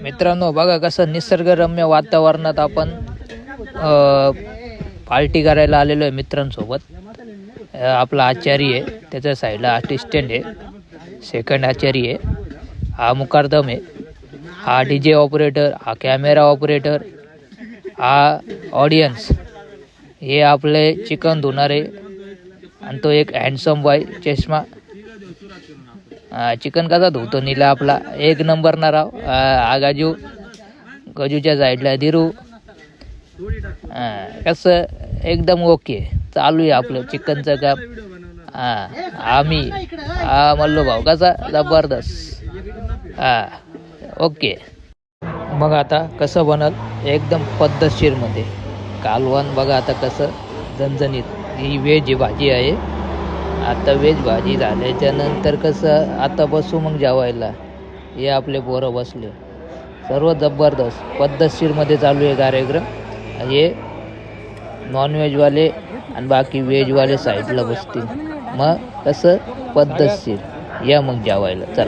मित्रांनो बघा कसं निसर्गरम्य वातावरणात आपण पार्टी करायला आलेलो आहे मित्रांसोबत। आपला आचारी आहे, त्याच्या साईडला असिस्टंट आहे, सेकंड आचारी आहे, हा मुकारदम आहे, हा डीजे ऑपरेटर, हा कॅमेरा ऑपरेटर, हा ऑडियन्स, हे आपले चिकन धुणारे, आणि तो एक हँडसम बॉय चष्मा। चिकन कसा धुतो नीला आपला एक नंबर ना राव। हा गजूच्या साईडला दिरू, कसं एकदम ओके चालू आहे आपलं चिकनचं काम। आम्ही मल्लू भाऊ कसा जबरदस्त। ओके, मग आता कसं बनल एकदम पद्धतशीरमध्ये कालवण बघा आता कसं झणझणीत। ही व्हेज भाजी आहे। आता व्हेज भाजी झाल्याच्या नंतर कसं आता बसू मग जेवायला। हे आपले पोरं बसले, सर्व जबरदस्त पद्धतशीरमध्ये चालू आहे कार्यक्रम। हे नॉनव्हेजवाले आणि बाकी व्हेजवाले साईडला बसतील, मग कसं पद्धतशीर या मग जेवायला चला।